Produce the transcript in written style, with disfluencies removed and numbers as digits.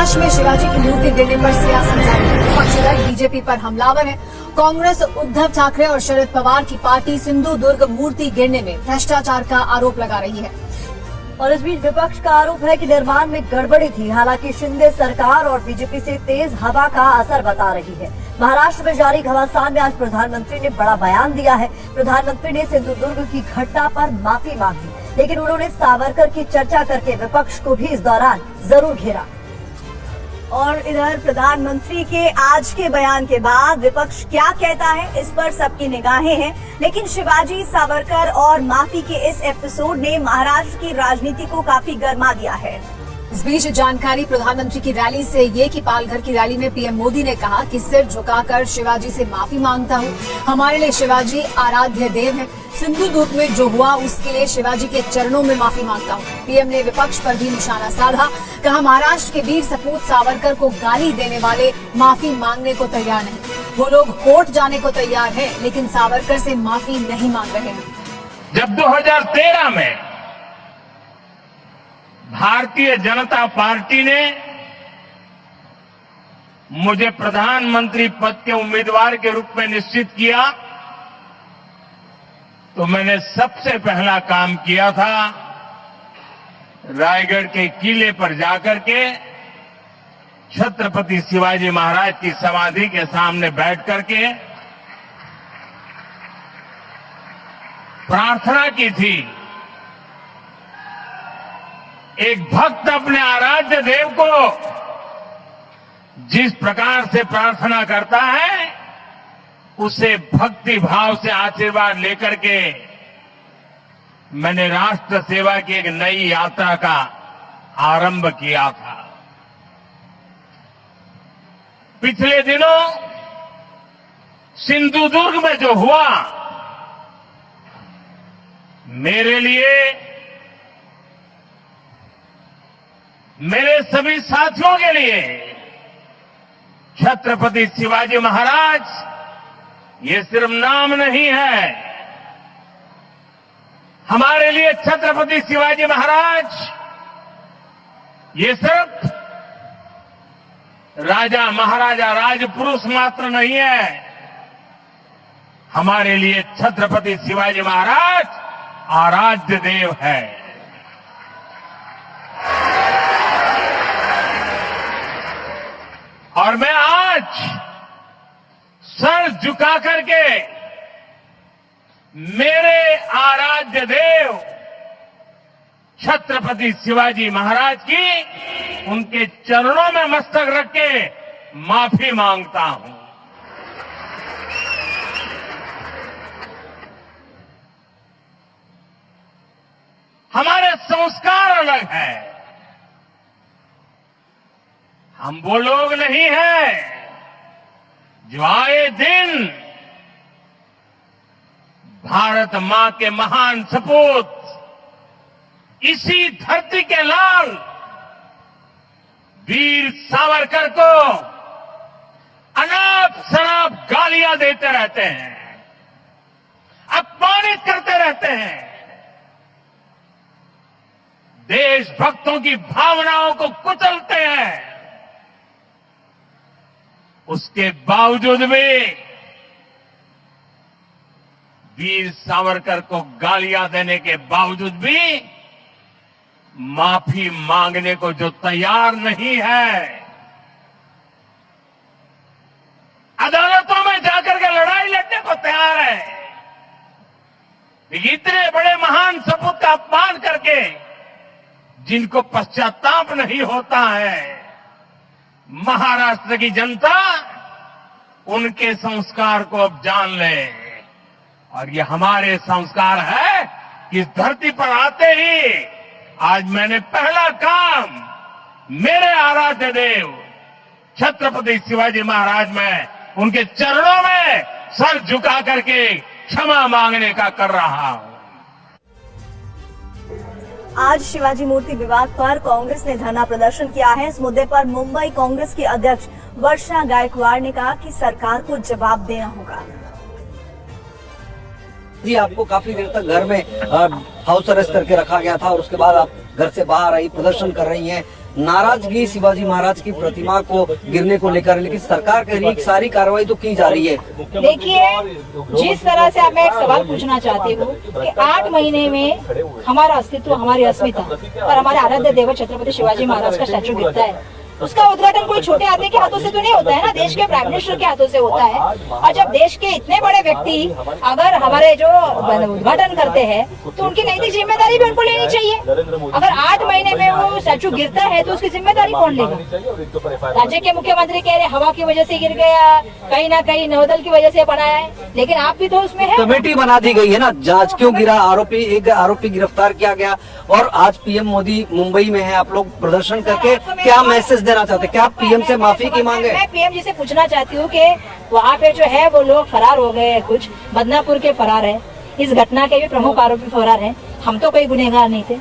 महाराष्ट्र में शिवाजी की मूर्ति गिरने पर सियासत जारी है। विपक्षी दल बीजेपी पर हमलावर है। कांग्रेस उद्धव ठाकरे और शरद पवार की पार्टी सिंधु दुर्ग मूर्ति गिरने में भ्रष्टाचार का आरोप लगा रही है। और इस बीच विपक्ष का आरोप है कि निर्माण में गड़बड़ी थी। हालांकि शिंदे सरकार और बीजेपी से तेज हवा का असर बता रही है। महाराष्ट्र में जारी घमासान में आज प्रधानमंत्री ने बड़ा बयान दिया है। प्रधानमंत्री ने सिंधु दुर्ग की घटना पर माफी मांगी, लेकिन उन्होंने सावरकर की चर्चा करके विपक्ष को भी इस दौरान जरूर घेरा। और इधर प्रधानमंत्री के आज के बयान के बाद विपक्ष क्या कहता है, इस पर सबकी निगाहें हैं। लेकिन शिवाजी, सावरकर और माफी के इस एपिसोड ने महाराष्ट्र की राजनीति को काफी गर्मा दिया है। इस बीच जानकारी प्रधानमंत्री की रैली से ये कि पालघर की रैली में पीएम मोदी ने कहा कि सिर झुकाकर शिवाजी से माफी मांगता हूँ। हमारे लिए शिवाजी आराध्य देव है। सिंधु दुर्ग में जो हुआ उसके लिए शिवाजी के चरणों में माफी मांगता हूँ। पीएम ने विपक्ष पर भी निशाना साधा। कहा, महाराष्ट्र के वीर सपूत सावरकर को गाली देने वाले माफी मांगने को तैयार नहीं। वो लोग कोर्ट जाने को तैयार है, लेकिन सावरकर से माफी नहीं मांग रहे हैं। जब 2013 में भारतीय जनता पार्टी ने मुझे प्रधानमंत्री पद के उम्मीदवार के रूप में निश्चित किया, तो मैंने सबसे पहला काम किया था रायगढ़ के किले पर जाकर के छत्रपति शिवाजी महाराज की समाधि के सामने बैठ करके प्रार्थना की थी। एक भक्त अपने आराध्य देव को जिस प्रकार से प्रार्थना करता है, उसे भक्ति भाव से आशीर्वाद लेकर के मैंने राष्ट्र सेवा की एक नई यात्रा का आरंभ किया था। पिछले दिनों सिंधु दुर्ग में जो हुआ, मेरे लिए, मेरे सभी साथियों के लिए छत्रपति शिवाजी महाराज ये सिर्फ नाम नहीं है। हमारे लिए छत्रपति शिवाजी महाराज ये सिर्फ राजा महाराजा राजपुरुष मात्र नहीं है। हमारे लिए छत्रपति शिवाजी महाराज आराध्य देव है। और मैं आज सर झुका करके मेरे आराध्य देव छत्रपति शिवाजी महाराज की उनके चरणों में मस्तक रख के माफी मांगता हूं। हमारे संस्कार अलग हैं। हम वो लोग नहीं हैं जो आए दिन भारत मां के महान सपूत, इसी धरती के लाल वीर सावरकर को अनाप शनाप गालियां देते रहते हैं, अपमानित करते रहते हैं, देशभक्तों की भावनाओं को कुचलते हैं। उसके बावजूद भी वीर सावरकर को गालियां देने के बावजूद भी माफी मांगने को जो तैयार नहीं है, अदालतों में जाकर के लड़ाई लड़ने को तैयार है, इतने बड़े महान सपूत का अपमान करके जिनको पश्चाताप नहीं होता है, महाराष्ट्र की जनता उनके संस्कार को अब जान ले। और ये हमारे संस्कार है कि इस धरती पर आते ही आज मैंने पहला काम मेरे आराध्य देव छत्रपति शिवाजी महाराज में उनके चरणों में सर झुका करके क्षमा मांगने का कर रहा हूं। आज शिवाजी मूर्ति विवाद पर कांग्रेस ने धरना प्रदर्शन किया है। इस मुद्दे पर मुंबई कांग्रेस की अध्यक्ष वर्षा गायकवाड़ ने कहा कि सरकार को जवाब देना होगा। जी, आपको काफी देर तक घर में हाउस अरेस्ट करके रखा गया था और उसके बाद आप घर से बाहर आई, प्रदर्शन कर रही हैं। नाराजगी शिवाजी महाराज की प्रतिमा को गिरने को लेकर, लेकिन सरकार कह रही है कि सारी कार्रवाई तो की जा रही है। देखिए, जिस तरह से अब मैं एक सवाल पूछना चाहती हूँ कि 8 महीने में हमारा अस्तित्व, हमारी अस्मिता और हमारे आराध्य देव छत्रपति शिवाजी महाराज का स्टैचू गिरता है, उसका उद्घाटन कोई छोटे आदमी के हाथों से तो नहीं होता है ना, देश के प्राइम मिनिस्टर के हाथों से होता है। और जब देश के इतने बड़े व्यक्ति अगर हमारे जो उद्घाटन करते हैं तो उनकी नैतिक जिम्मेदारी भी उनको लेनी चाहिए। अगर 8 महीने में वो स्टैचू गिरता है तो उसकी जिम्मेदारी कौन लेगा? राज्य के मुख्यमंत्री कह रहे हवा की वजह से गिर गया, कहीं ना कहीं नौदल की वजह से बनाया है, लेकिन आप भी तो उसमें है। कमेटी बना दी गई है ना, जांच क्यों गिरा, एक आरोपी गिरफ्तार किया गया और आज पीएम मोदी मुंबई में है, आप लोग प्रदर्शन करके क्या मैसेज देना चाहते हैं? क्या आप पीएम से माफी की मांगे? मैं पीएम जी से पूछना चाहती हूँ कि वहाँ पे जो है वो लोग फरार हो गए हैं, कुछ बदनापुर के फरार है, इस घटना के भी प्रमुख आरोपी फरार हैं, हम तो कोई गुनहगार नहीं थे।